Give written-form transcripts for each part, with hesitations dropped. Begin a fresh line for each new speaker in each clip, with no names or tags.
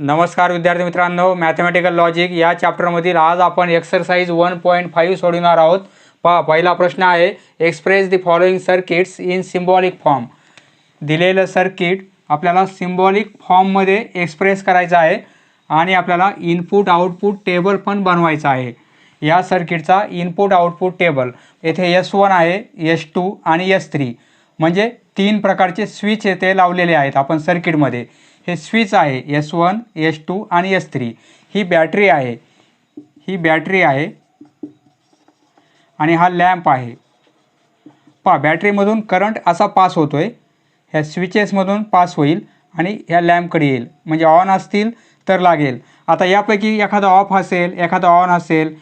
नमस्कार विद्यार्थी मित्रांनो, मॅथमॅटिकल लॉजिक या चॅप्टरमधील आज आपण एक्सरसाइज 1.5 सोडवणार आहोत. पहिला प्रश्न आहे, express the following circuits in symbolic form. दिलेलं सर्किट आपल्याला सिम्बॉलिक फॉर्ममध्ये एक्सप्रेस करायचं आहे आणि आपल्याला इनपुट आउटपुट टेबल पण बनवायचा आहे. या सर्किटचा इनपुट आउटपुट टेबल येथे S1 आहे, S2 आणि S3 म्हणजे तीन प्रकारचे स्विच येथे लावलेले आहेत आपण सर्किटमध्ये. हे स्विच आहे S1, S2 आणि S3. ही बॅटरी आहे आणि हा लॅम्प आहे. बॅटरीमधून करंट असा पास होतोय, ह्या स्विचेसमधून पास होईल आणि ह्या लॅम्पकडे येईल, म्हणजे ऑन असतील तर लागेल. आता यापैकी एखादा ऑफ असेल, एखादा ऑन असेल.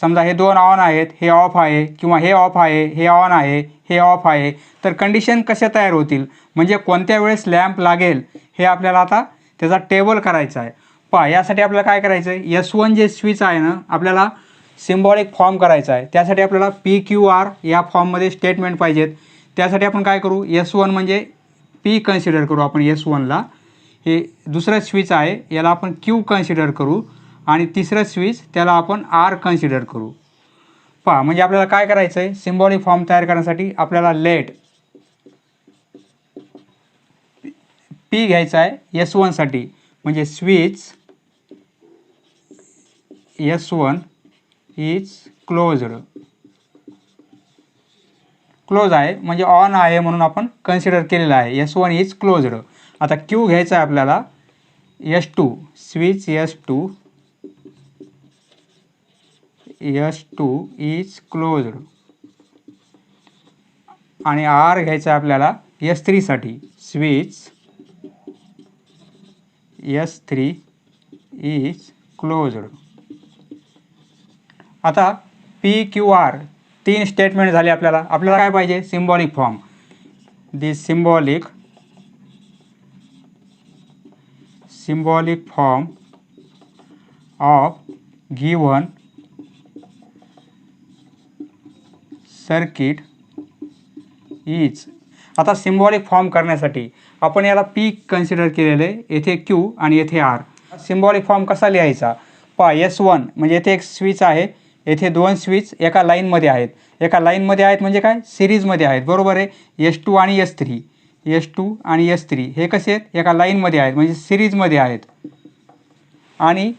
समजा हे दोन ऑन आहेत, हे ऑफ आहे, किंवा हे ऑफ आहे, हे ऑन आहे, हे ऑफ आहे, तर कंडिशन कशा तयार होतील, म्हणजे कोणत्या वेळेस लॅम्प लागेल हे आपल्याला आता त्याचा टेबल करायचा आहे. यासाठी आपल्याला काय करायचं आहे, S1 जे स्विच आहे ना, आपल्याला सिम्बॉलिक फॉर्म करायचा आहे. त्यासाठी आपल्याला PQR या फॉर्ममध्ये स्टेटमेंट पाहिजेत. त्यासाठी आपण काय करू, S1 म्हणजे P कन्सिडर करू आपण S1ला. हे दुसरं स्विच आहे, याला आपण Q कन्सिडर करू आणि तिसरं स्विच त्याला आपण R कन्सिडर करू. म्हणजे आपल्याला काय करायचं आहे, सिम्बॉलिक फॉर्म तयार करण्यासाठी आपल्याला लेट P घ्यायचा आहे S1साठी, म्हणजे स्विच S1 इज क्लोज आहे, म्हणजे ऑन आहे म्हणून आपण कन्सिडर केलेलं आहे. S1 is closed. आता Q घ्यायचा आहे आपल्याला S2, switch S2 is closed. आणि R घ्यायचा आहे आपल्याला S3साठी, स्विच S3 इज क्लोज्ड. आता PQR तीन स्टेटमेंट झाले. आपल्याला काय पाहिजे, symbolic form. The symbolic form of given circuit is. आता सिम्बॉलिक फॉर्म करण्यासाठी आपण याला P कन्सिडर केलेले, येथे Q आणि येथे R. सिम्बॉलिक फॉर्म कसा लिहायचा, S1 म्हणजे येथे एक स्विच आहे, येथे दोन स्विच एका लाईनमध्ये आहेत. म्हणजे काय, सिरीजमध्ये आहेत, बरोबर आहे. S2 आणि S3 हे कसे आहेत, एका लाईनमध्ये आहेत, म्हणजे सिरीजमध्ये आहेत. आणि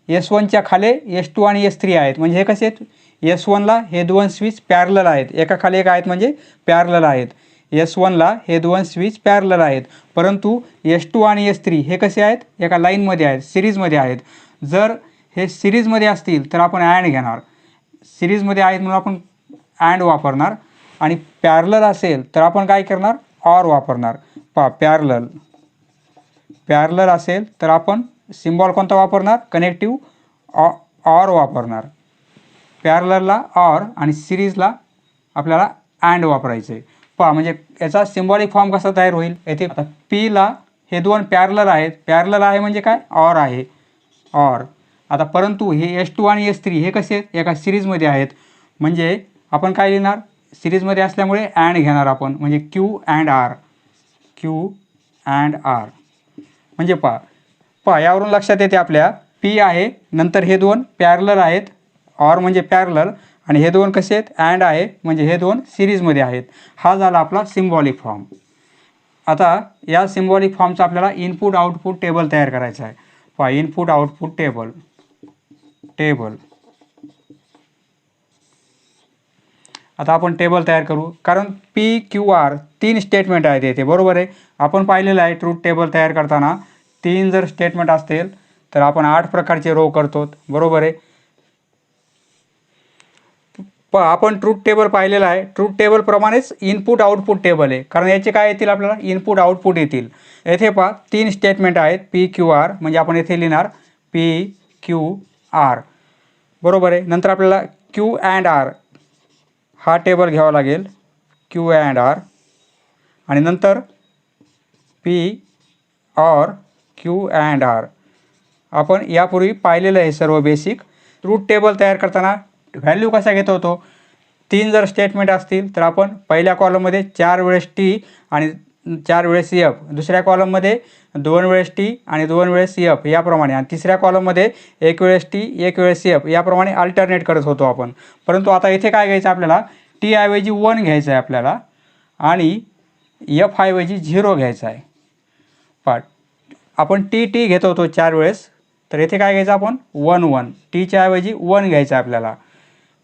S1च्या खाली S2 आणि S3 आहेत, म्हणजे हे कसे आहेत, S1ला हे दोन स्विच पॅरलल आहेत, एका खाली एक आहेत म्हणजे पॅरलल आहेत. S1ला हे दोन स्विच पॅरलल आहेत, परंतु S2 आणि S3 हे कसे आहेत, एका लाईनमध्ये आहेत, सिरीजमध्ये आहेत. जर हे सिरीजमध्ये असतील तर आपण अँड घेणार, सिरीजमध्ये आहेत म्हणून आपण अँड वापरणार. आणि पॅरलल असेल तर आपण काय करणार, ऑर वापरणार. पॅरलल असेल तर आपण सिम्बॉल कोणता वापरणार, कनेक्टिव्ह ऑर वापरणार. पॅरललला ऑर आणि सिरीजला आपल्याला अँड वापरायचं आहे. म्हणजे याचा सिम्बॉलिक फॉर्म कसा तयार होईल, येथे आता Pला हे दोन पॅरलल आहेत, पॅरलल आहे म्हणजे काय, ऑर आहे, ऑर. आता परंतु हे S2 आणि S3 हे कसे आहेत, एका सिरीजमध्ये आहेत, म्हणजे आपण काय लिहिणार, सिरीजमध्ये असल्यामुळे अँड घेणार आपण, म्हणजे Q अँड R. म्हणजे यावरून लक्षात येते आपल्या, P आहे, नंतर हे दोन पॅरलल आहेत, ऑर म्हणजे पॅरलल, आणि हे दोन कसे आहेत, अँड आहे, म्हणजे हे दोन सिरीजमध्ये आहेत. हा झाला आपला सिम्बॉलिक फॉर्म. आता या सिम्बॉलिक फॉर्मचा आपल्याला इनपुट आउटपुट टेबल तयार करायचा आहे. इनपुट आउटपुट टेबल आता आपण टेबल तयार करू, कारण PQR तीन स्टेटमेंट आहेत येथे, बरोबर आहे. आपण पाहिलेलं आहे ट्रूथ टेबल तयार करताना तीन जर स्टेटमेंट असतील तर आपण 8 प्रकारचे रो करतो, बरोबर आहे. आपण ट्रूथ टेबल पाहिलेलं आहे, ट्रूथ टेबलप्रमाणेच इनपुट आउटपुट टेबल आहे, कारण याचे काय येतील, आपल्याला इनपुट आउटपुट येतील. येथे तीन स्टेटमेंट आहेत PQR, म्हणजे आपण येथे लिहिणार PQR, बरोबर आहे. नंतर आपल्याला Q अँड R हा टेबल घ्यावा लागेल, Q अँड R. आणि नंतर P और Q अँड R. आपण यापूर्वी पाहिलेलं आहे सर्व बेसिक. ट्रूथ टेबल तयार करताना व्हॅल्यू कसा घेत होतो, तीन जर स्टेटमेंट असतील तर आपण पहिल्या कॉलममध्ये 4 वेळेस T आणि 4 वेळेस एफ, दुसऱ्या कॉलममध्ये 2 वेळेस टी आणि 2 वेळेस एफ याप्रमाणे, आणि तिसऱ्या कॉलममध्ये 1 वेळेस टी 1 वेळेस एफ याप्रमाणे अल्टरनेट करत होतो आपण. परंतु आता इथे काय घ्यायचं आपल्याला, टी ऐवजी 1 घ्यायचं आहे आपल्याला आणि एफ ऐवजी 0 घ्यायचा आहे. पण आपण टी घेत होतो 4 वेळेस, तर इथे काय घ्यायचं आपण 1 1, टीच्या ऐवजी 1 घ्यायचं आहे आपल्याला.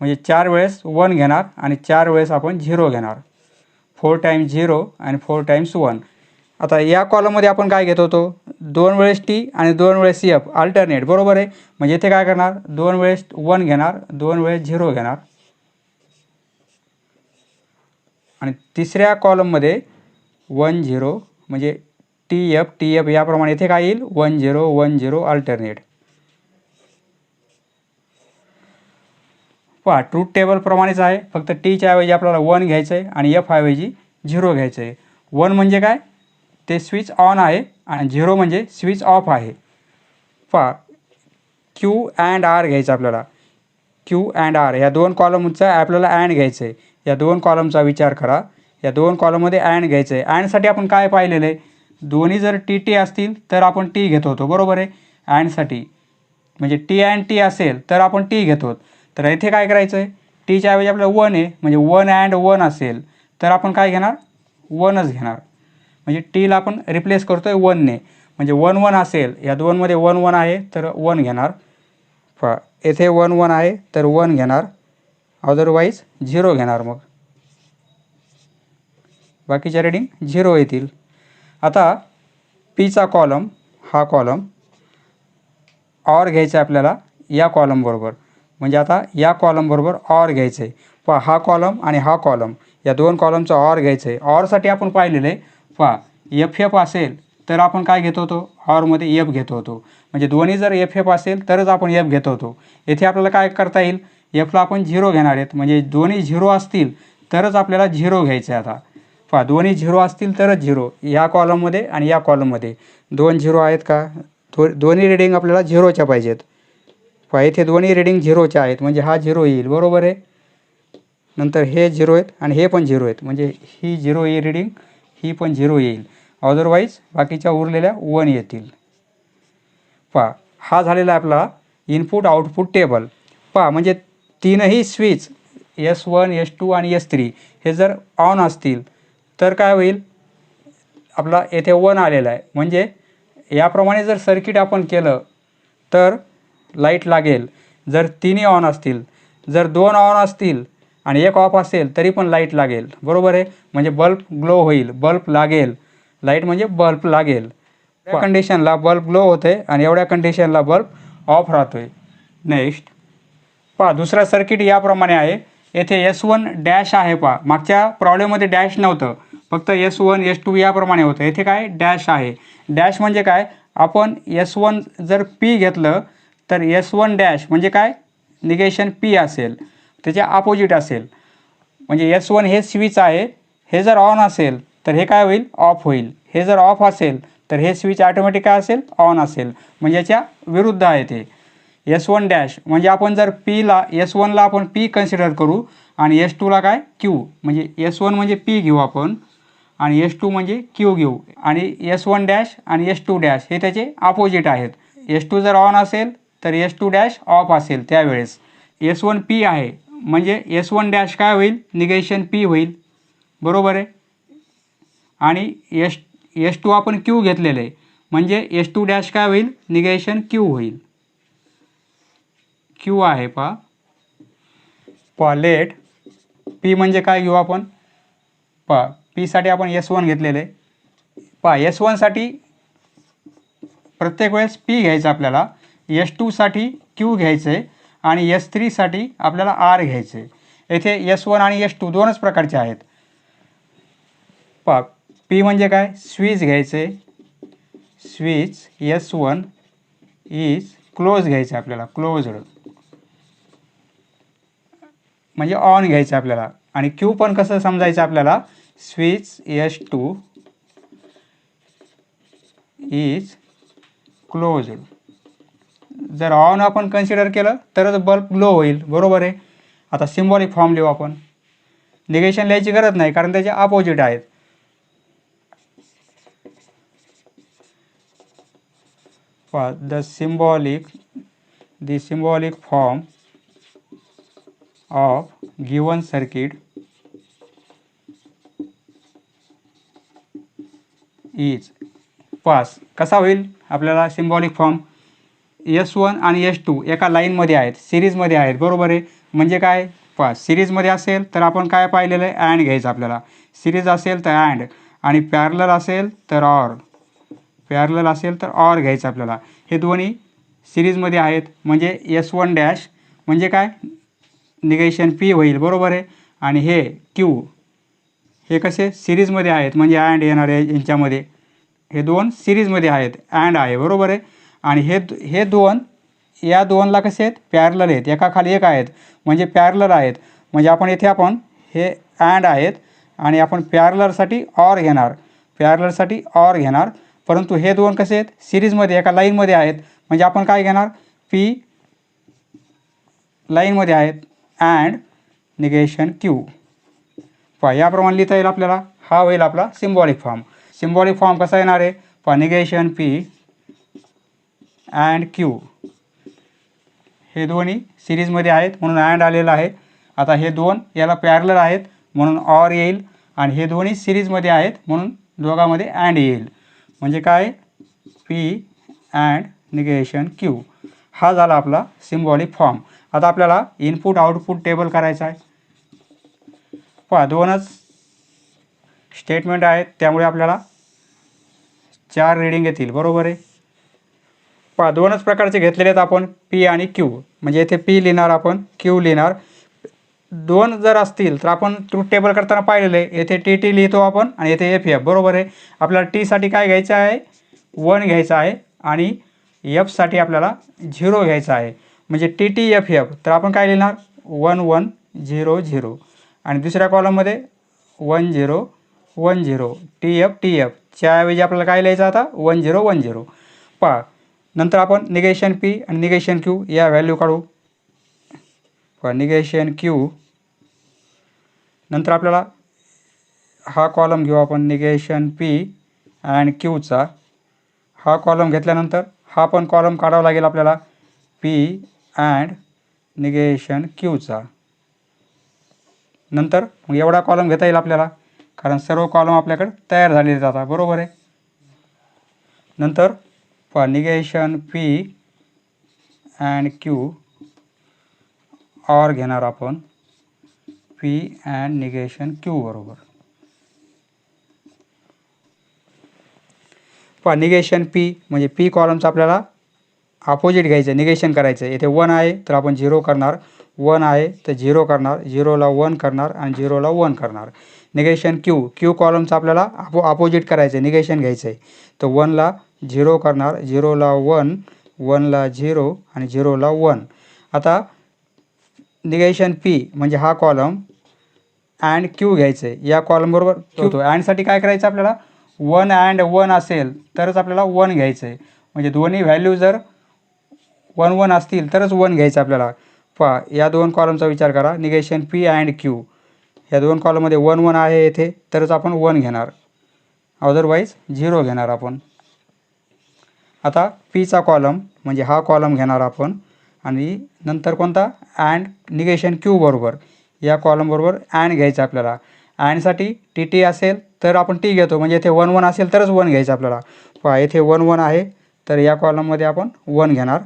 म्हणजे 4 वेळेस 1 घेणार आणि 4 वेळेस आपण 0 घेणार. 4 टाइम्स 0 आणि 4 टाइम्स 1. आता या कॉलममध्ये आपण काय घेत होतो, 2 वेळेस टी आणि 2 वेळेस एफ अल्टरनेट, बरोबर आहे. म्हणजे इथे काय करणार, 2 वेळेस 1 घेणार, 2 वेळेस 0 घेणार. आणि तिसऱ्या कॉलममध्ये 1 0 म्हणजे टी एफ याप्रमाणे इथे काय येईल 1 0 1 0 अल्टरनेट. पहा ट्रूथ टेबलप्रमाणेच आहे, फक्त टीच्या ऐवजी आपल्याला 1 घ्यायचं आहे आणि एफ ऐवजी 0 घ्यायचं आहे. 1 म्हणजे काय, ते स्विच ऑन आहे आणि 0 म्हणजे स्विच ऑफ आहे. पहा क्यू अँड आर घ्यायचं आपल्याला. क्यू अँड आर या 2 कॉलमचा आपल्याला अँड घ्यायचं आहे. या 2 कॉलमचा विचार करा, या 2 कॉलममध्ये अँड घ्यायचं आहे. अँडसाठी आपण काय पाहिलेलं आहे, दोन्ही जर टी असतील तर आपण टी घेत होतो, बरोबर आहे. अँडसाठी म्हणजे टी अँड टी असेल तर आपण टी घेतो. तर इथे काय करायचं आहे, टीच्या ऐवजी आपल्याला 1 आहे, म्हणजे 1 अँड 1 असेल तर आपण काय घेणार, 1च घेणार. म्हणजे टीला आपण रिप्लेस करतो आहे 1ने, म्हणजे 1 1 असेल, या 2मध्ये 1 1 आहे तर 1 घेणार. येथे 1 1 आहे तर 1 घेणार, अदरवाईज 0 घेणार. मग बाकीच्या रेडिंग 0 येतील. आता पीचा कॉलम, हा कॉलम ऑर घ्यायचा आपल्याला या कॉलमबरोबर. म्हणजे आता या कॉलमबरोबर ऑर घ्यायचं आहे. पहा हा कॉलम आणि हा कॉलम या 2 कॉलमचा ऑर घ्यायचं आहे. ऑरसाठी आपण पाहिलेलं आहे, पहा एफ असेल तर आपण काय घेत होतो, ऑरमध्ये एफ घेत होतो. म्हणजे दोन्ही जर एफ असेल तरच आपण एफ घेत होतो. येथे आपल्याला काय करता येईल, एफला आपण 0 घेणार आहेत, म्हणजे दोन्ही 0 असतील तरच आपल्याला 0 घ्यायचं आहे. आता पहा दोन्ही 0 असतील तरच 0, या कॉलममध्ये आणि या कॉलममध्ये 2 0 आहेत का, दोन्ही रिडिंग आपल्याला 0च्या पाहिजेत. पहा इथे दोन्ही रिडिंग 0च्या आहेत, म्हणजे हा 0 येईल, बरोबर आहे. नंतर हे 0 आहेत आणि हे पण 0 आहेत, म्हणजे ही 0 येईल रिडिंग, ही पण 0 येईल. अदरवाईज बाकीच्या उरलेल्या 1 येतील. पहा हा झालेला आपला इनपुट आउटपुट टेबल. पहा म्हणजे तीनही स्विच S1 S2 आणि S3 हे जर ऑन असतील तर काय होईल, आपला येथे 1 आलेला आहे. म्हणजे याप्रमाणे जर सर्किट आपण केलं तर लाईट लागेल. जर तिन्ही ऑन असतील, जर 2 ऑन असतील आणि 1 ऑफ असेल तरी पण लाईट लागेल, बरोबर आहे. म्हणजे बल्ब ग्लो होईल, बल्ब लागेल. लाईट म्हणजे बल्ब लागेल. या कंडिशनला बल्ब ग्लो होते आणि एवढ्या कंडिशनला बल्ब ऑफ राहतोय. नेक्स्ट पहा दुसरा सर्किट याप्रमाणे आहे. येथे S1 डॅश आहे. पहा मागच्या प्रॉब्लेममध्ये डॅश नव्हतं, फक्त S1 S2 याप्रमाणे होतं. येथे काय डॅश आहे. डॅश म्हणजे काय, आपण S1 जर P घेतलं तर S1 डॅश म्हणजे काय, निगेशन P असेल, त्याच्या अपोजिट असेल. म्हणजे S1 हे स्विच आहे, हे जर ऑन असेल तर हे काय होईल, ऑफ होईल. हे जर ऑफ असेल तर हे स्विच ऑटोमॅटिक काय असेल, ऑन असेल. म्हणजे याच्या विरुद्ध आहे ते. S1 डॅश म्हणजे आपण जर Pला S1ला आपण P कन्सिडर करू आणि S2ला काय Q, म्हणजे S1 म्हणजे P घेऊ आपण आणि S2 म्हणजे Q घेऊ. आणि S1 डॅश आणि S2 डॅश हे त्याचे अपोजिट आहेत. S2 जर ऑन असेल तर S2 डॅश ऑफ असेल. त्यावेळेस S1 P आहे म्हणजे S1 डॅश काय होईल, निगेशन P होईल, बरोबर आहे. आणि S2 आपण Q घेतलेलं आहे म्हणजे S2 डॅश काय होईल, निगेशन Q होईल. Q आहे. पहा लेट P म्हणजे काय घेऊ आपण, पहा Pसाठी आपण S1 घेतलेलं आहे. पहा S1साठी प्रत्येक वेळेस P घ्यायचं आपल्याला, S2साठी Q घ्यायचं आहे आणि S3साठी आपल्याला R घ्यायचं आहे. येथे S1 आणि S2 दोनच प्रकारचे आहेत. पहा P म्हणजे काय, स्विच घ्यायचं आहे. स्विच S1 इज क्लोज घ्यायचं आहे आपल्याला, क्लोज्ड म्हणजे ऑन घ्यायचं आपल्याला. आणि Q पण कसं समजायचं आपल्याला, स्विच S2 इज क्लोज्ड. जर ऑन आपण कन्सिडर केलं तरच बल्ब ग्लो होईल, बरोबर आहे. आता सिम्बॉलिक फॉर्म लिहू आपण. निगेशन लिहायची गरज नाही कारण त्याचे अपोजिट आहेत. the symbolic form of given circuit is pass. कसा होईल आपल्याला सिम्बॉलिक फॉर्म? S1 आणि S2 एका लाईनमध्ये आहेत, सिरीजमध्ये आहेत, बरोबर आहे. म्हणजे काय? पास. सिरीजमध्ये असेल तर आपण काय पाहिलेलं आहे? अँड घ्यायचं आपल्याला. सिरीज असेल तर अँड, आणि पॅरलल असेल तर ऑर. पॅरलल असेल तर ऑर घ्यायचं आपल्याला. हे दोन्ही सिरीजमध्ये आहेत म्हणजे S1 डॅश म्हणजे काय? निगेशन P होईल, बरोबर आहे. आणि हे Q हे कसे सिरीजमध्ये आहेत म्हणजे अँड येणार आहे यांच्यामध्ये. हे दोन सिरीजमध्ये आहेत, अँड आहे, बरोबर आहे. आणि हे दोन या दोनला कसे आहेत? पॅरलल आहेत, एकाखाली एक आहेत म्हणजे पॅरलल आहेत. म्हणजे आपण हे अँड आहेत आणि आपण पॅरलरसाठी ऑर घेणार, पॅरलरसाठी ऑर घेणार. परंतु हे दोन कसे आहेत? सिरीजमध्ये एका लाईनमध्ये आहेत म्हणजे आपण काय घेणार? P लाईनमध्ये आहेत अँड निगेशन Q. याप्रमाणे लिहिता येईल आपल्याला. हा होईल आपला सिम्बॉलिक फॉर्म. सिम्बॉलिक फॉर्म कसा येणार आहे? Negation P and Q. हे दोन्ही सिरीजमध्ये आहेत म्हणून अँड आलेलं आहे. आता हे दोन याला पॅरलल आहेत म्हणून ऑर येईल, आणि हे दोन्ही सिरीजमध्ये आहेत म्हणून दोघांमध्ये अँड येईल. म्हणजे काय? P and negation Q. हा झाला आपला सिम्बॉलिक फॉर्म. आता आपल्याला इनपुट आउटपुट टेबल करायचा आहे. दोनच स्टेटमेंट आहेत त्यामुळे आपल्याला 4 रीडिंग येतील, बरोबर आहे. दोनच प्रकारचे घेतलेले आहेत आपण, P आणि Q. म्हणजे इथे P लिहिणार, आपण Q लिहिणार. दोन जर असतील तर आपण ट्रूथ टेबल करताना पाहिलेलं आहे, येथे TT लिहितो आपण आणि येथे FF, बरोबर आहे. आपल्याला T साठी काय घ्यायचं आहे? 1 घ्यायचं आहे आणि F साठी आपल्याला 0 घ्यायचं आहे. म्हणजे TT FF तर आपण काय लिहिणार? 1 1 0 0. आणि दुसऱ्या कॉलममध्ये 1 0 1 0 TF TF. च्याऐवजी आपल्याला काय लिहायचं आता? 1 0 1 0. नंतर आपण निगेशन P आणि निगेशन Q या व्हॅल्यू काढू. निगेशन Q नंतर आपल्याला हा कॉलम घेऊ आपण, निगेशन P अँड Qचा. हा कॉलम घेतल्यानंतर हा पण कॉलम काढावा लागेल आपल्याला, P अँड निगेशन Qचा. नंतर मग एवढा कॉलम घेता येईल आपल्याला, कारण सर्व कॉलम आपल्याकडे तयार झालेले जातात, बरोबर आहे. नंतर negation P and Q or घेणार आपण P अँड निगेशन Q बरोबर. निगेशन P म्हणजे P कॉलमचं आपल्याला अपोजिट घ्यायचं, निगेशन करायचं. येथे 1 आहे तर आपण 0 करणार, 1 आहे तर 0 करणार, 0ला 1 करणार आणि 0ला 1 करणार. निगेशन Q कॉलमचं आपल्याला अपोजिट करायचं, निगेशन घ्यायचं आहे. तर 1ला 0 करणार, 0ला 1, 1ला 0 आणि 0ला 1. आता निगेशन P म्हणजे हा कॉलम अँड Q घ्यायचं आहे, या कॉलमबरोबर होतो. अँडसाठी काय करायचं आपल्याला? 1 अँड 1 असेल तरच आपल्याला 1 घ्यायचं आहे. म्हणजे दोन्ही व्हॅल्यू जर 1 1 असतील तरच 1 घ्यायचं आपल्याला. या दोन कॉलमचा विचार करा, निगेशन P अँड Q. या दोन कॉलममध्ये 1 1 आहे येथे तरच आपण 1 घेणार, अदरवाईज 0 घेणार आपण. आता Pचा कॉलम म्हणजे हा कॉलम घेणार आपण, आणि नंतर कोणता? अँड निगेशन Q बरोबर या कॉलमबरोबर अँड घ्यायचं आपल्याला. अँडसाठी TT असेल तर आपण T घेतो, म्हणजे येथे 1 1 असेल तरच 1 घ्यायचं आपल्याला. येथे 1 1 आहे तर या कॉलममध्ये आपण 1 घेणार,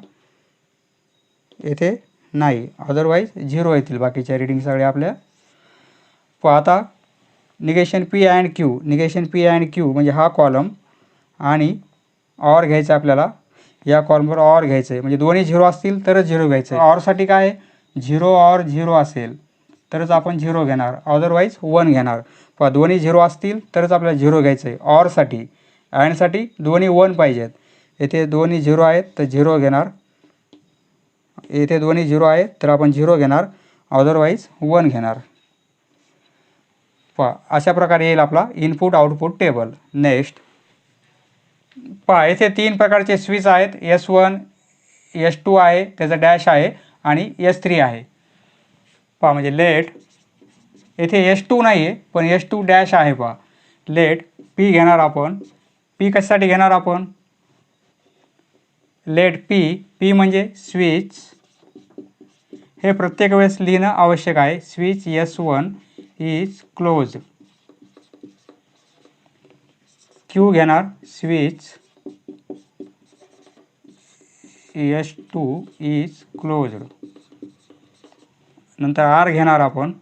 येथे नाही, अदरवाईज 0 येतील बाकीच्या रीडिंग सगळे आपल्या. आता negation P and Q, negation P and Q म्हणजे हा कॉलम आणि ऑर घ्यायचं आपल्याला, या कॉलमवर ऑर घ्यायचं आहे. म्हणजे दोन्ही 0 असतील तरच 0 घ्यायचं आहे. ऑरसाठी काय? 0 ऑर 0 असेल तरच आपण 0 घेणार, अदरवाईज 1 घेणार. दोन्ही 0 असतील तरच आपल्याला 0 घ्यायचं आहे ऑरसाठी. अँडसाठी दोन्ही 1 पाहिजेत. येथे दोन्ही 0 आहेत तर 0 घेणार, येथे दोन्ही 0 आहेत तर आपण 0 घेणार, अदरवाईज 1 घेणार. अशा प्रकारे येईल आपला इनपुट आउटपुट टेबल. नेक्स्ट येथे 3 प्रकारचे स्विच आहेत. S1 S2 आहे, त्याचा डॅश आहे, आणि S3 आहे. म्हणजे लेट येथे S2 नाही आहे पण S2 डॅश आहे. लेट P घेणार आपण. P कशासाठी घेणार आपण? लेट पी म्हणजे स्विच, हे प्रत्येक वेळेस लिहिणं आवश्यक आहे. Switch S1 is closed. Q घेणार स्विच S2 इज क्लोज्ड. नंतर आर घेणार आपण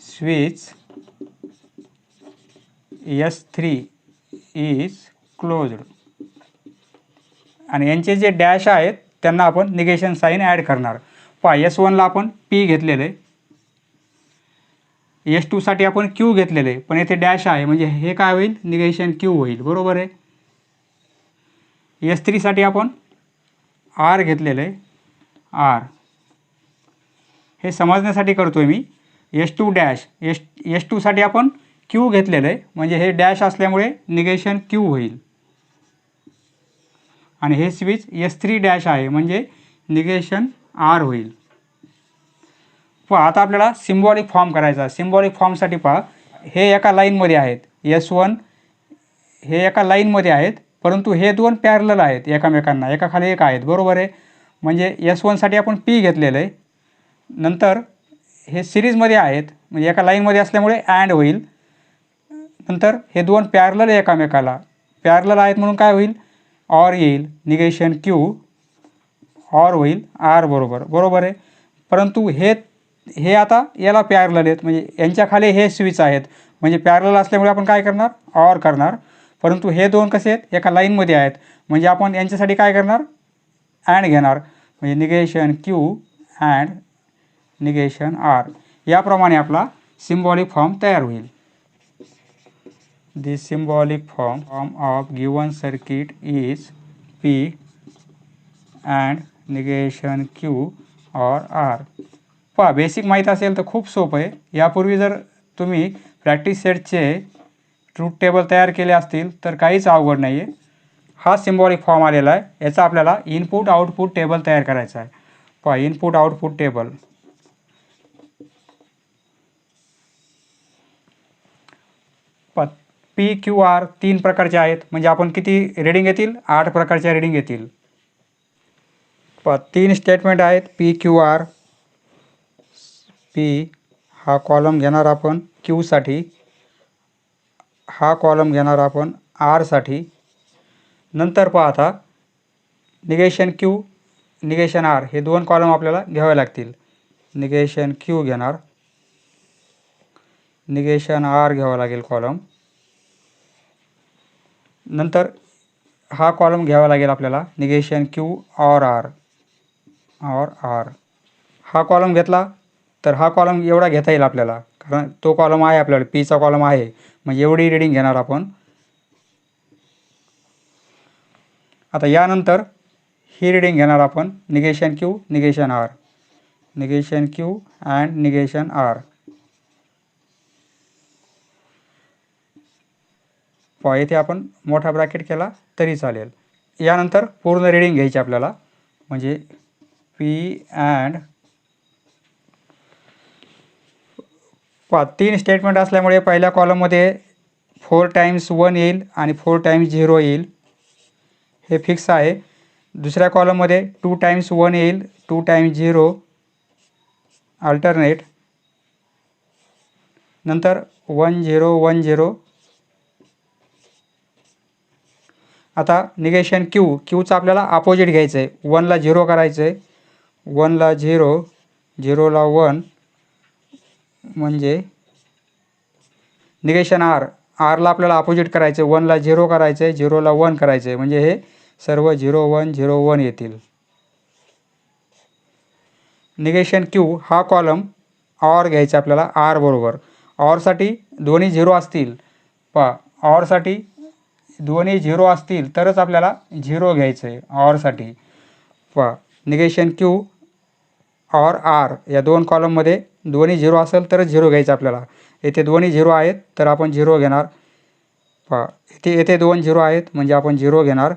स्विच S3 इज क्लोज्ड. आणि यांचे जे डॅश आहेत त्यांना आपण निगेशन साईन ॲड करणार. S1ला आपण P घेतलेलं आहे, S2साठी आपण Q घेतलेलं आहे, पण येथे डॅश आहे म्हणजे हे काय होईल, निगेशन Q होईल. बरोबर आहे. S3साठी आपण R घेतलेलं आहे, R. हे समजण्यासाठी करतो आहे मी. S2 डॅश S2साठी आपण Q घेतलेलं आहे म्हणजे हे डॅश असल्यामुळे निगेशन Q होईल. आणि हे स्विच S3 डॅश आहे म्हणजे निगेशन R होईल. आता आपल्याला सिम्बॉलिक फॉर्म करायचा. सिम्बॉलिक फॉर्मसाठी हे एका लाईनमध्ये आहेत. S1 हे एका लाईनमध्ये आहेत, परंतु हे दोन पॅरलल आहेत एकामेकांना, एकाखाली एक आहेत. बरोबर आहे. म्हणजे S1साठी आपण P घेतलेलं आहे. नंतर हे सिरीजमध्ये आहेत म्हणजे एका लाईनमध्ये असल्यामुळे अँड होईल. नंतर हे दोन पॅरलल एकामेकाला पॅरलल आहेत म्हणून काय होईल, ऑर येईल. निगेशन Q ऑर होईल R बरोबर. बरोबर आहे. परंतु हे आता याला पॅरलल आहेत म्हणजे यांच्या खाली हे स्विच आहेत म्हणजे पॅरलल असल्यामुळे आपण काय करणार, ऑर करणार. परंतु हे दोन कसे आहेत, एका लाईनमध्ये आहेत म्हणजे आपण यांच्यासाठी काय करणार, अँड घेणार. म्हणजे negation Q and negation R. याप्रमाणे आपला सिम्बॉलिक फॉर्म तयार होईल. The symbolic form of given circuit is P and negation Q or R. Basic माहीत असेल तर खूप सोपं आहे. यापूर्वी जर तुम्ही प्रॅक्टिस सेटचे ट्रूथ टेबल तयार केले असतील तर काहीच अवघड नाही आहे. हा सिम्बॉलिक फॉर्म आलेला आहे. याचा आपल्याला इनपुट आउटपुट टेबल तयार करायचा आहे. Input output table. PQR 3 प्रकारचे आहेत म्हणजे आपण किती रिडिंग येतील, 8 प्रकारच्या रिडिंग येतील. 3 स्टेटमेंट आहेत PQR. P हा कॉलम घेणार आपण Qसाठी, हा कॉलम घेणार आपण Rसाठी. नंतर आता निगेशन Q निगेशन R हे दोन कॉलम आपल्याला घ्यावे लागतील. निगेशन Q घेणार, निगेशन R घ्यावा लागेल कॉलम. नंतर हा कॉलम घ्यावा लागेल आपल्याला निगेशन Q ऑर R. हा कॉलम घेतला तर हा कॉलम एवढा घेता येईल आपल्याला, कारण तो कॉलम आहे आपल्याला, Pचा कॉलम आहे म्हणजे एवढी रिडिंग घेणार आपण. आता यानंतर ही रिडिंग घेणार आपण negation Q negation R. Negation Q and negation R. येथे आपण मोठा ब्रॅकेट केला तरी चालेल. यानंतर पूर्ण रिडिंग घ्यायची आपल्याला म्हणजे P अँड 3 स्टेटमेंट असल्यामुळे पहिल्या कॉलममध्ये 4 टाइम्स 1 येईल आणि 4 टाइम्स 0 येईल, हे फिक्स आहे. दुसऱ्या कॉलममध्ये 2 टाइम्स 1 येईल, 2 टाइम्स 0 अल्टरनेट. नंतर 1 0 1 0. आता निगेशन Qचा आपल्याला अपोजिट घ्यायचं आहे. 1ला 0 करायचं आहे, 1ला 0 0ला 1 म्हणजे निगेशन Rला आपल्याला अपोजिट करायचं आहे. 1ला 0 करायचं आहे, 0ला 1 करायचं आहे म्हणजे हे सर्व 0 1 0 1 येतील. निगेशन Q हा कॉलम ऑर घ्यायचा आपल्याला R बरोबर. ऑरसाठी दोन्ही 0 असतील, ऑरसाठी दोन्ही 0 असतील तरच आपल्याला 0 घ्यायचं आहे ऑरसाठी. निगेशन Q ऑर R या दोन कॉलममध्ये दोन्ही 0 असेल तरच 0 घ्यायचं आपल्याला. येथे दोन्ही 0 आहेत तर आपण 0 घेणार. येथे 2 0 आहेत म्हणजे आपण 0 घेणार,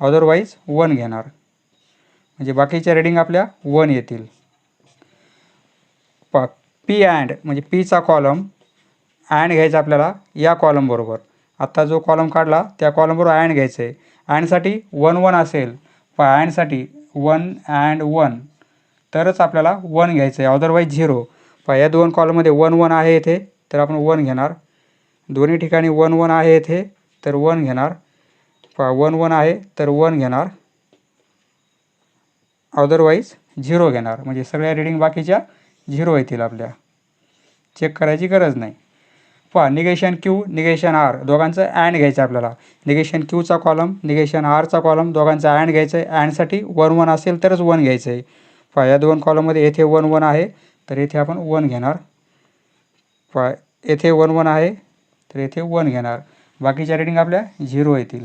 अदरवाईज 1 घेणार म्हणजे बाकीच्या रिडिंग आपल्या 1 येतील. P अँड म्हणजे Pचा कॉलम अँड घ्यायचा आपल्याला या कॉलम बरोबर. आत्ता जो कॉलम काढला त्या कॉलम बरोबर अँड घ्यायचं आहे. अँडसाठी 1 1 असेल अँडसाठी 1 अँड 1 तरच आपल्याला 1 घ्यायचं आहे, अदरवाईज 0. या दोन कॉलममध्ये 1 1 आहे येथे, तर आपण 1 घेणार. दोन्ही ठिकाणी 1 1 आहे येथे, तर 1 घेणार. 1 1 आहे तर 1 घेणार, अदरवाईज 0 घेणार. म्हणजे सगळ्या रिडिंग बाकीच्या 0 येतील, आपल्या चेक करायची गरज नाही. निगेशन क्यू निगेशन आर दोघांचं अँड घ्यायचं आपल्याला. निगेशन क्यूचा कॉलम निगेशन आरचा कॉलम दोघांचा अँड घ्यायचं आहे. अँडसाठी 1 1 असेल तरच 1 घ्यायचं आहे. या दोन कॉलममध्ये येथे 1 1 आहे तर येथे आपण 1 घेणार. येथे 1 1 आहे तर येथे 1 घेणार. बाकीच्या रिडिंग आपल्या 0 येतील.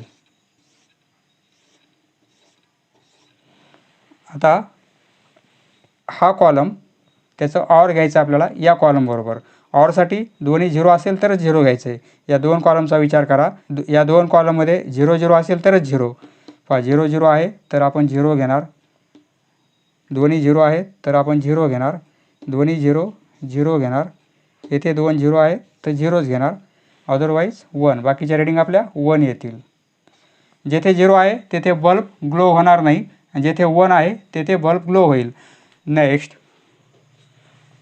आता हा कॉलम त्याचं ऑर घ्यायचं आपल्याला या कॉलमबरोबर. ऑरसाठी दोन्ही 0 असेल तरच 0 घ्यायचं आहे. या दोन कॉलमचा विचार करा. या दोन कॉलममध्ये 0 0 असेल तरच 0. 0 0 आहे तर आपण 0 घेणार. दोन्ही 0 आहेत तर आपण 0 घेणार. दोन्ही 0 0 घेणार. येथे 2 0 आहे तर 0च घेणार, अदरवाईज 1. बाकीच्या रिडिंग आपल्या 1 येतील. जेथे 0 आहे तेथे बल्ब ग्लो होणार नाही, आणि जेथे 1 आहे तेथे बल्ब ग्लो होईल. नेक्स्ट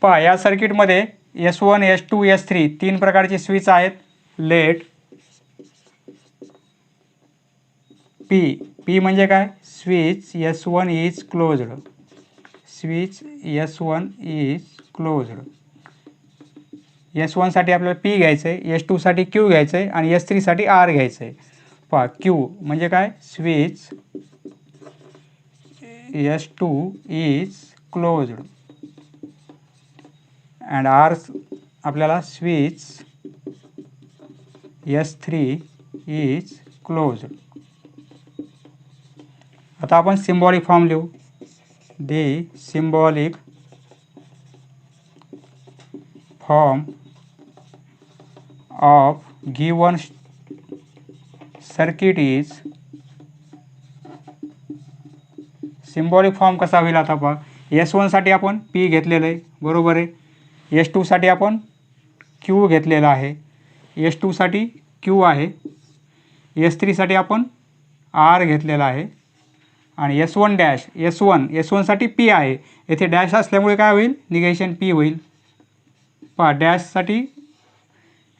या सर्किटमध्ये S1 S2 S3 तीन प्रकारचे स्विच आहेत. लेट P म्हणजे काय? Switch S1 is closed. Switch S1 is closed. S1 साठी आपल्याला P घ्यायचं आहे, S2 साठी Q घ्यायचं आहे आणि S3 साठी R घ्यायचं आहे. Q म्हणजे काय? Switch S2 is closed and R आपल्याला स्विच S3 इज क्लोज्ड. आता आपण सिम्बॉलिक फॉर्म लिहू. The symbolic form of given circuit is. Symbolic form कसा होईल आता पहा. S1 साठी आपण P घेतलेलं आहे, बरोबर आहे. S2 साठी आपण Q घेतलेला आहे. S2 साठी Q आहे. S3 साठी आपण R घेतलेला आहे. आणि S1 डॅश S1 साठी P आहे. येथे डॅश असल्यामुळे काय होईल? निगेशन P होईल. डॅशसाठी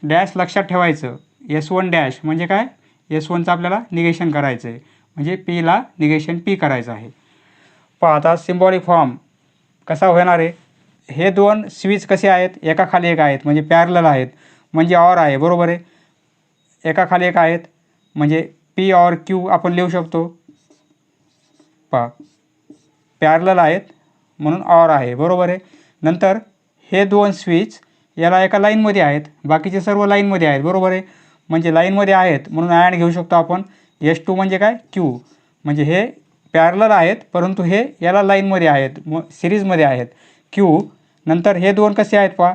डॅश लक्षात ठेवायचं. S1 डॅश म्हणजे काय? S1चं आपल्याला निगेशन करायचं आहे, म्हणजे Pला निगेशन P करायचं आहे. आता सिम्बॉलिक फॉर्म कसा होणार आहे. हे दोन स्विच कसे आहेत? एकाखाली एक आहेत, म्हणजे पॅरलल आहेत, म्हणजे ऑर आहे, बरोबर आहे. एकाखाली एक आहेत म्हणजे P ऑर Q आपण लिहू शकतो. पॅरलल आहेत म्हणून ऑर आहे, बरोबर आहे. नंतर हे दोन स्विच याला एका लाईनमध्ये आहेत, बाकीचे सर्व लाईनमध्ये आहेत, बरोबर आहे. म्हणजे लाईनमध्ये आहेत म्हणून अँड घेऊ शकतो आपण. S2 म्हणजे काय? Q. म्हणजे हे पॅरलल आहेत परंतु हे याला लाईनमध्ये आहेत, सिरीजमध्ये आहेत, Q. नंतर हे दोन कसे आहेत पहा.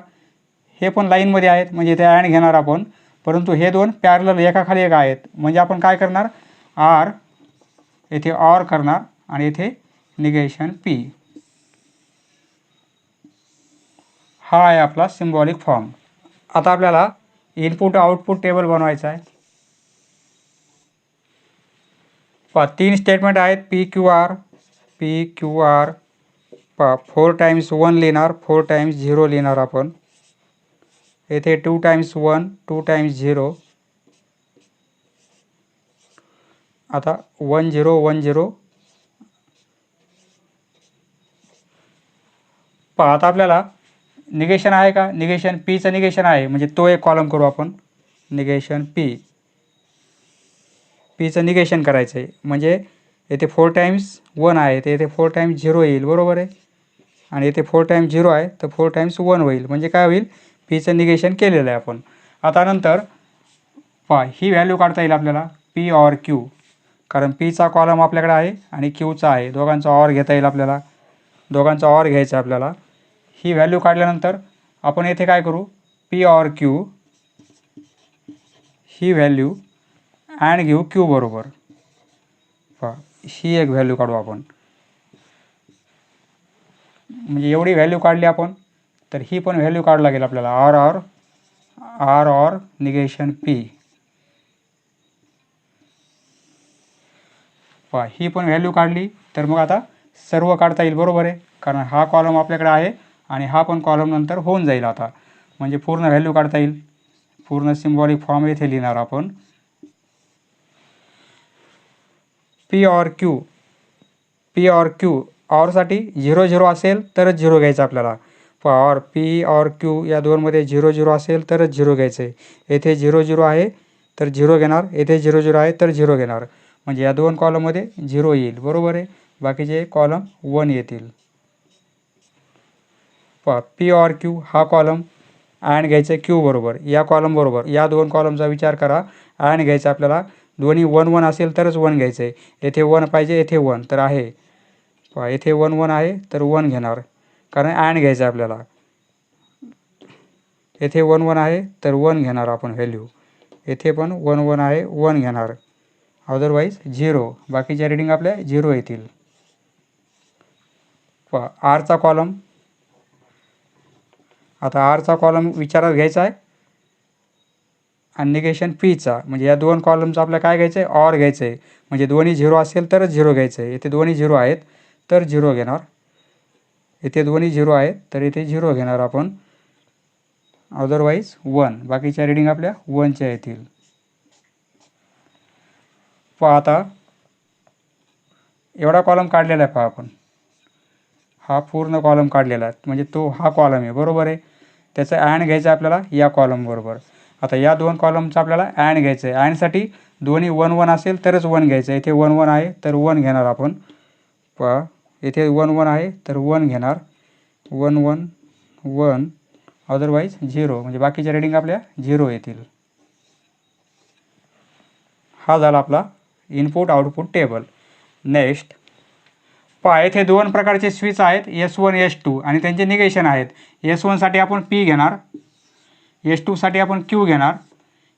हे पण लाईनमध्ये आहेत म्हणजे ते अँड घेणार आपण, परंतु हे दोन पॅरलल एकाखाली एक आहेत म्हणजे आपण काय करणार? R येथे ऑर करणार आणि येथे निगेशन P. हा आहे आपला सिम्बॉलिक फॉर्म. आता आपल्याला इनपुट आउटपुट टेबल बनवायचा आहे. तीन स्टेटमेंट आहेत PQR. 4 टाइम्स 1 लिहिणार, 4 टाइम्स 0 लिहिणार आपण. येथे 2 टाइम्स 1 2 टाइम्स 0. आता 1 0 1 0. आता आपल्याला निगेशन आहे का? निगेशन Pचं निगेशन आहे म्हणजे तो एक कॉलम करू आपण. निगेशन Pचं निगेशन करायचं आहे म्हणजे येथे 4 टाइम्स 1 आहे तर येथे 4 टाइम्स 0 येईल, बरोबर आहे. आणि येथे 4 टाइम्स 0 आहे तर 4 टाइम्स 1 होईल म्हणजे काय होईल? Pचं निगेशन केलेलं आहे आपण. आता नंतर ही व्हॅल्यू काढता येईल आपल्याला P ऑर Q, कारण Pचा कॉलम आपल्याकडे आहे आणि Qचा आहे. दोघांचा ऑर घेता येईल आपल्याला. दोघांचा ऑर घ्यायचा आपल्याला. ही व्हॅल्यू काढल्यानंतर आपण येथे काय करू? P or Q he value and घेऊ Q बरोबर. ही एक व्हॅल्यू काढू आपण. म्हणजे एवढी व्हॅल्यू काढली आपण तर ही पण व्हॅल्यू काढू लागेल आपल्याला. R or negation P. पहा ही पण व्हॅल्यू काढली तर मग आता सर्व काढता येईल, बरोबर आहे, कारण हा कॉलम आपल्याकडे आहे आणि हा पण कॉलम नंतर होऊन जाईल आता, म्हणजे पूर्ण व्हॅल्यू काढता येईल. पूर्ण सिम्बॉलिक फॉर्म येथे लिहिणार आपण. P or Q, P or Q, ऑरसाठी 0 0 असेल तरच 0 घ्यायचं आपल्याला. ऑर पी ऑर क्यू या दोनमध्ये 0 0 असेल तरच 0 घ्यायचं आहे. येथे 0 0 आहे तर 0 घेणार, येथे 0 0 आहे तर 0 घेणार, म्हणजे या दोन कॉलममध्ये 0 येईल, बरोबर आहे. बाकीचे कॉलम 1 येतील. पी ऑर क्यू हा कॉलम अँड घ्यायचं क्यू बरोबर, या कॉलम बरोबर, या दोन कॉलमचा विचार करा. अँड घ्यायचं आपल्याला, दोन्ही 1 1 असेल तरच 1 घ्यायचं आहे. येथे 1 पाहिजे, येथे 1 तर आहे, येथे 1 1 आहे तर 1 घेणार, कारण अँड घ्यायचं आहे आपल्याला. येथे 1 1 आहे तर 1 घेणार आपण व्हॅल्यू, येथे पण 1 1 आहे 1 घेणार, अदरवाईज 0. बाकीच्या रिडिंग आपल्या 0 येतील. आरचा कॉलम, आता आरचा कॉलम विचारात घ्यायचा आहे आणि निगेशन पीचा, म्हणजे या दोन कॉलमचं आपल्याला काय घ्यायचं आहे, ऑर घ्यायचं आहे, म्हणजे दोन्ही 0 असेल तरच 0 घ्यायचं आहे. येथे दोन्ही 0 आहेत तर 0 घेणार, येथे दोन्ही 0 आहेत तर येथे 0 घेणार आपण, अदरवाईज 1. बाकीच्या रिडिंग आपल्या 1च्या येतील. आता एवढा कॉलम काढलेला आहे आपण, हा पूर्ण कॉलम काढलेला आहे, म्हणजे तो हा कॉलम आहे, बरोबर आहे. त्याचं अँड घ्यायचं आपल्याला या कॉलम बरोबर. आता या दोन कॉलमचं आपल्याला अँड घ्यायचं आहे. अँडसाठी दोन्ही 1 1 असेल तरच 1 घ्यायचं आहे. येथे 1 1 आहे तर 1 घेणार आपण. येथे 1 1 आहे तर 1 घेणार, 1 1 1, अदरवाईज 0, म्हणजे बाकीच्या रिडिंग आपल्या 0 येतील. हा झाला आपला इनपुट आउटपुट टेबल. नेक्स्ट येथे दोन प्रकारचे स्विच आहेत, S1 S2, आणि त्यांचे निगेशन आहेत. S1 साठी आपण P घेणार, S2 साठी आपण Q घेणार.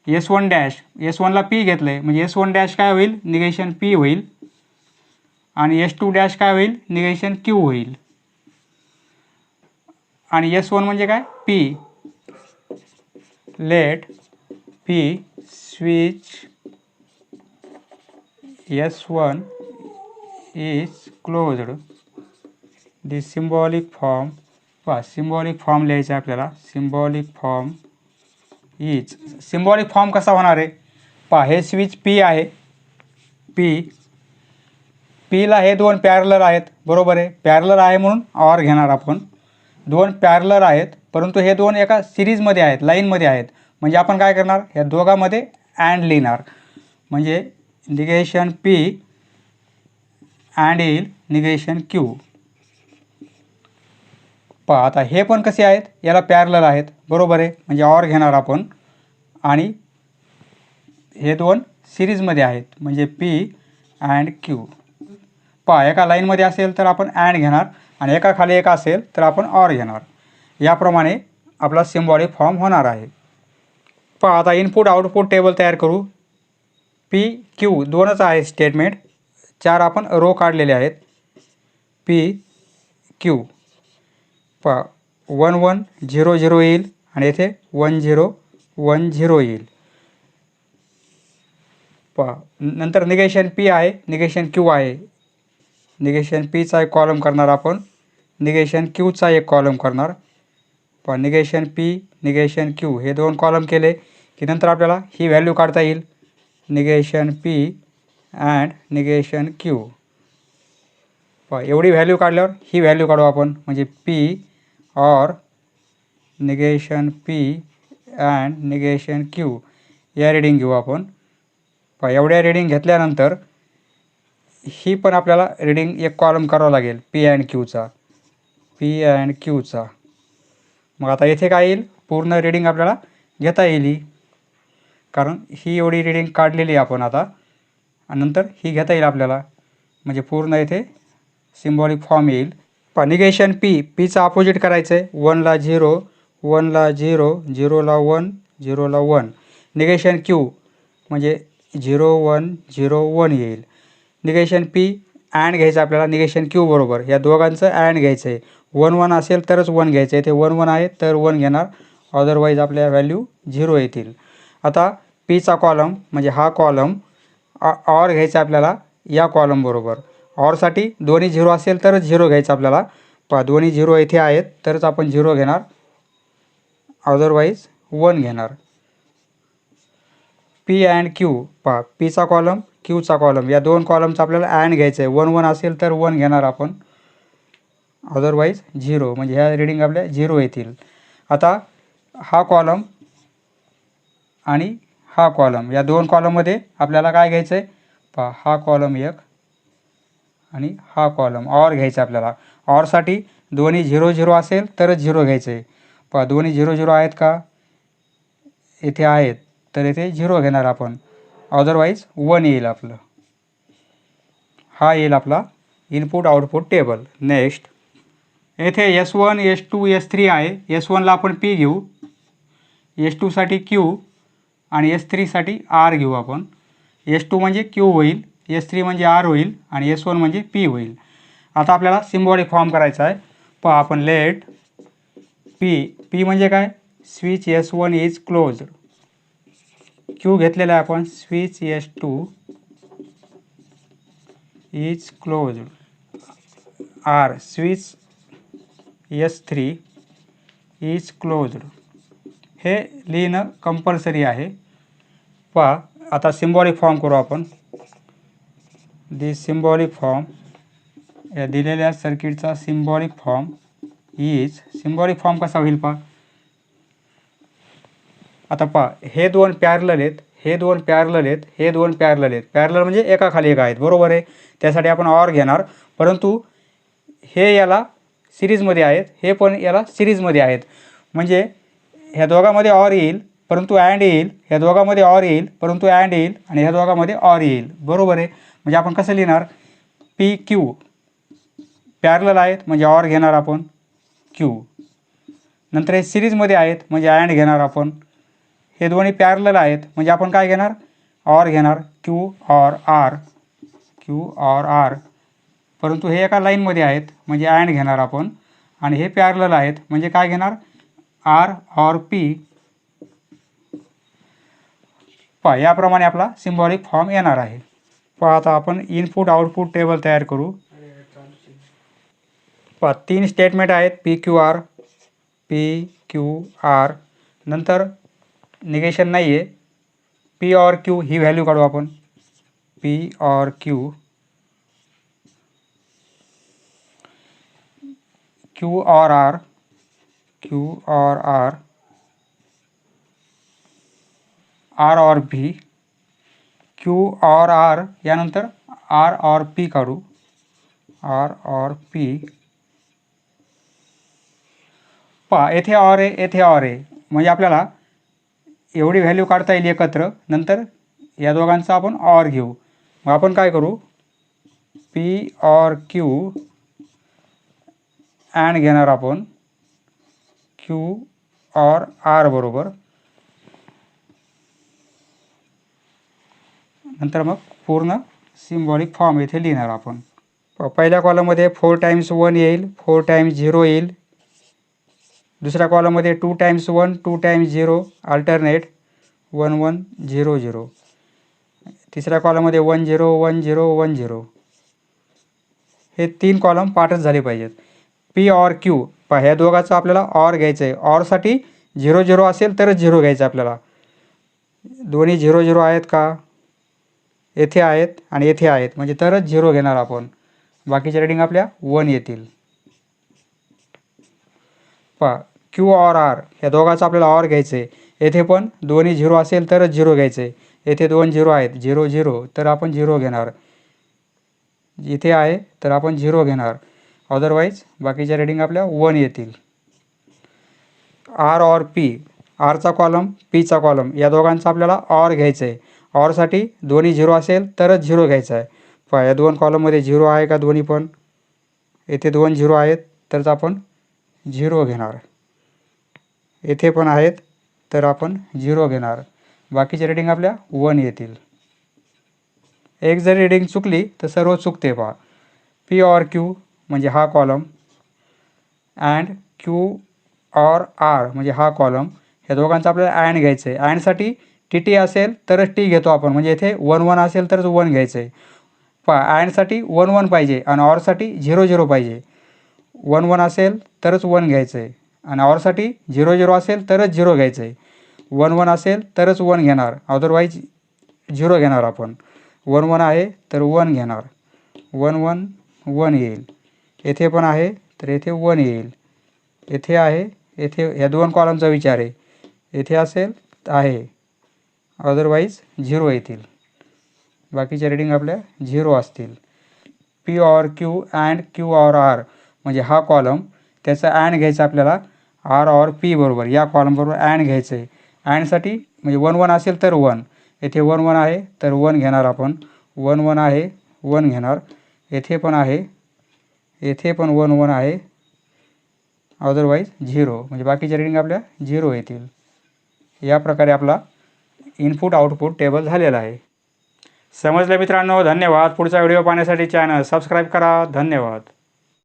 S1 डॅश, S1 ला P घेतलंय म्हणजे S1 डॅश काय होईल, निगेशन P होईल, आणि S2 डॅश काय होईल, निगेशन Q होईल. आणि S1 म्हणजे काय, P. Let P switch S1 is closed. the symbolic form, symbolic form लिहायचा आपल्याला. Symbolic form is, symbolic form कसा होणार आहे, हे स्विच P आहे, Pला हे दोन पॅरलर आहेत, बरोबर आहे. पॅरलर आहे म्हणून ऑर घेणार आपण. दोन पॅरलर आहेत परंतु हे दोन एका सिरीजमध्ये आहेत, लाईनमध्ये आहेत, म्हणजे आपण काय करणार, या दोघांमध्ये अँड लिहिणार, म्हणजे निगेशन P अँड येईल निगेशन Q. आता हे पण कसे आहेत, याला पॅरलर आहेत, बरोबर आहे, म्हणजे ऑर घेणार आपण, आणि हे दोन सिरीजमध्ये आहेत म्हणजे P अँड Q. एका लाईनमध्ये असेल तर आपण अँड घेणार आणि एका खाली एक असेल तर आपण ऑर घेणार. याप्रमाणे आपला सिम्बॉलिक फॉर्म होणार आहे. आता इनपुट आउटपुट टेबल तयार करू. P Q दोनच आहे स्टेटमेंट, 4 आपण रो काढलेले आहेत. P Q 1 1 0 0 येईल आणि येथे 1 0 1 0 येईल. नंतर निगेशन P आहे, निगेशन Q आहे. निगेशन Pचा एक कॉलम करणार आपण, निगेशन Qचा एक कॉलम करणार. निगेशन P निगेशन Q हे दोन कॉलम केले की नंतर आपल्याला ही व्हॅल्यू काढता येईल, negation P and negation Q. एवढी व्हॅल्यू काढल्यावर ही व्हॅल्यू काढू आपण, म्हणजे P or negation P and negation Q या रिडिंग घेऊ आपण. एवढ्या रिडिंग घेतल्यानंतर ही पण आपल्याला रिडिंग एक कॉलम करावं लागेल P अँड Qचा. मग आता येथे काय येईल, पूर्ण रिडिंग आपल्याला घेता येईल, कारण ही एवढी रिडिंग काढलेली आपण आता, आणि नंतर ही घेता येईल आपल्याला, म्हणजे पूर्ण येथे सिम्बॉलिक फॉर्म येईल. निगेशन Pचा अपोजिट करायचं आहे, 1 ला 0 1 ला 0 0 ला 1 0 ला 1. निगेशन Q म्हणजे 0 1 0 1 येईल. निगेशन P अँड घ्यायचं आपल्याला निगेशन Q बरोबर, या दोघांचं अँड घ्यायचं आहे. 1 1 असेल तरच 1 घ्यायचं आहे, ते 1 1 आहे तर 1 घेणार, अदरवाईज आपल्या व्हॅल्यू 0 येतील. आता Pचा कॉलम म्हणजे हा कॉलम ऑर घ्यायचा आपल्याला या कॉलम बरोबर. ऑरसाठी दोन्ही झिरो असेल तरच झिरो घ्यायचं आपल्याला. पहा दोन्ही झिरो इथे आहेत तरच आपण झिरो घेणार, अदरवाईज 1 घेणार. पी अँड क्यू, पहा पीचा कॉलम क्यूचा कॉलम या दोन कॉलमचा आपल्याला अँड घ्यायचं आहे. 1 1 असेल तर 1 घेणार आपण, अदरवाईज 0, म्हणजे ह्या रिडिंग आपल्या 0 येतील. आता हा कॉलम आणि हा कॉलम या दोन कॉलममध्ये आपल्याला काय घ्यायचं आहे, पहा हा कॉलम एक आणि हा कॉलम ऑर घ्यायचा आपल्याला. ऑरसाठी दोन्ही 0 0 असेल तरच 0 घ्यायचं आहे. पहा दोन्ही 0 0 आहेत का, येथे आहेत तर येथे 0 घेणार आपण, अदरवाईज 1 येईल आपलं. हा येईल आपला इनपुट आउटपुट टेबल. नेक्स्ट येथे S1 S2 S3 आहे. S1ला आपण P घेऊ, S2साठी Q आणि S3साठी R घेऊ आपण. S2 म्हणजे Q होईल, S3 म्हणजे R होईल आणि S1 म्हणजे P होईल. आता आपल्याला सिम्बॉलिक फॉर्म करायचा आहे. पहा आपण लेट P म्हणजे काय, switch S1 is closed. Q घेतलेला आहे आपण, switch S2 is closed. R switch S3 is closed. हे लिहिणं कंपल्सरी आहे. पहा आता सिम्बॉलिक फॉर्म करू आपण. दिस सिम्बॉलिक फॉर्म, या दिलेल्या सर्किटचा symbolic form is, symbolic form कसा होईल पहा. आता पहा हे दोन पॅरलल आहेत, हे दोन पॅरलल आहेत, हे दोन पॅरलल आहेत. पॅरलल म्हणजे एकाखाली एक आहेत, बरोबर आहे. त्यासाठी आपण ऑर घेणार, परंतु हे याला सिरीजमध्ये आहेत, हे पण याला सिरीजमध्ये आहेत. म्हणजे ह्या दोघांमध्ये ऑर येईल परंतु अँड येईल, ह्या दोघांमध्ये ऑर येईल परंतु अँड येईल आणि ह्या दोघांमध्ये ऑर येईल, बरोबर आहे. म्हणजे आपण कसं लिहिणार, पी क्यू पॅरलल आहेत म्हणजे ऑर घेणार आपण क्यू. नंतर हे सिरीजमध्ये आहेत म्हणजे अँड घेणार आपण. हे दोन्ही पॅरलल आहेत म्हणजे आपण काय घेणार, ऑर घेणार, Q or R, Q or R. परंतु हे एका लाईनमध्ये आहेत म्हणजे अँड घेणार आपण. आणि हे पॅरलल आहेत म्हणजे काय घेणार, आर ऑर पी. पहा याप्रमाणे आपला सिम्बॉलिक फॉर्म येणार आहे. पहा आता आपण इनपुट आउटपुट टेबल तयार करू. पहा 3 स्टेटमेंट आहेत, P Q R, P Q R. नंतर निगेशन नाही आहे, पी ऑर क्यू ही व्हॅल्यू काढू आपण. P or Q, Q or R, Q or R, R or P, Q or R. यानंतर आर ऑर पी काढू, आर ऑर पी. पहा येथे ऑर आहे, येथे ऑर आहे, म्हणजे आपल्याला एवढी व्हॅल्यू काढता येईल एकत्र. नंतर या दोघांचा आपण ऑर घेऊ. मग आपण काय करू, पी ऑर क्यू अँड घेणार आपण क्यू ऑर आर बरोबर. नंतर मग पूर्ण सिम्बॉलिक फॉर्म इथे लिहिणार आपण. पहिल्या कॉलममध्ये 4 टाइम्स 1 येईल, 4 टाइम्स 0 येईल. दुसऱ्या कॉलममध्ये 2 टाइम्स 1, 2 टाइम्स 0 अल्टरनेट 1 1 0 0. तिसऱ्या कॉलममध्ये 1 0 1 0 1 0. हे 3 कॉलम पाठच झाले पाहिजेत. पी ऑर क्यू, पहा ह्या दोघांचं आपल्याला ऑर घ्यायचं आहे. ऑरसाठी 0 0 असेल तरच 0 घ्यायचं आपल्याला. दोन्ही 0 0 आहेत का, येथे आहेत आणि येथे आहेत म्हणजे तरच 0 घेणार आपण. बाकीच्या रेडिंग आपल्या 1 येतील. पहा क्यू ऑर आर, ह्या दोघांचं आपल्याला ऑर घ्यायचं आहे. येथे पण दोन्ही 0 असेल तरच 0 घ्यायचं आहे. येथे 2 0 आहेत, 0 0 तर आपण 0 घेणार. इथे आहे तर आपण 0 घेणार, अदरवाईज बाकीच्या रेडिंग आपल्या 1 येतील. आर ऑर पी, आरचा कॉलम पीचा कॉलम या दोघांचा आपल्याला ऑर घ्यायचं आहे. ऑरसाठी दोन्ही 0 असेल तरच 0 घ्यायचा आहे. पहा या दोन कॉलममध्ये 0 आहे का दोन्ही पण, येथे 2 0 आहेत तरच आपण 0 घेणार. येथे पण आहेत तर आपण 0 घेणार. बाकीच्या रेडिंग आपल्या 1 येतील. एक जर रेडिंग चुकली तर सर्व चुकते. पहा पी ऑर क्यू म्हणजे हा column and Q or R म्हणजे हा कॉलम. ह्या दोघांचा आपल्याला अँड घ्यायचं आहे. अँडसाठी टी टी असेल तरच टी घेतो आपण, म्हणजे येथे 1 1 असेल तरच 1 घ्यायचं आहे. पहा अँडसाठी 1 1 पाहिजे आणि ऑरसाठी 0 0 पाहिजे. 1 1 असेल तरच 1 घ्यायचं आहे आणि ऑरसाठी 0 0 असेल तरच 0 घ्यायचं आहे. 1 1 असेल तरच 1 घेणार, अदरवाईज 0 घेणार आपण. 1 1 आहे तर 1 घेणार. 1 1 1 येईल. येथे पण आहे तर येथे 1 येईल. येथे आहे, येथे ह्या 2 कॉलमचा विचार आहे. येथे असेल आहे, अदरवाईज 0 येतील. बाकीच्या रिडिंग आपल्या 0 असतील. P or Q and Q or R म्हणजे हा कॉलम, त्याचा अँड घ्यायचा आपल्याला आर ऑर पी बरोबर, या कॉलमबरोबर अँड घ्यायचं आहे. अँडसाठी म्हणजे 1 1 असेल तर 1, येथे 1 1 आहे तर 1 घेणार आपण. 1 1 आहे 1 घेणार. येथे पण आहे, येथे पण 1 1 आहे, अदरवाईज 0 म्हणजे बाकीच्या रिडिंग आपल्या 0 येतील. या प्रकारे आपला इनपुट आउटपुट टेबल झालेला आहे. समजलं मित्रांनो? धन्यवाद. पुढचा व्हिडिओ पाहण्यासाठी चॅनल सबस्क्राईब करा. धन्यवाद.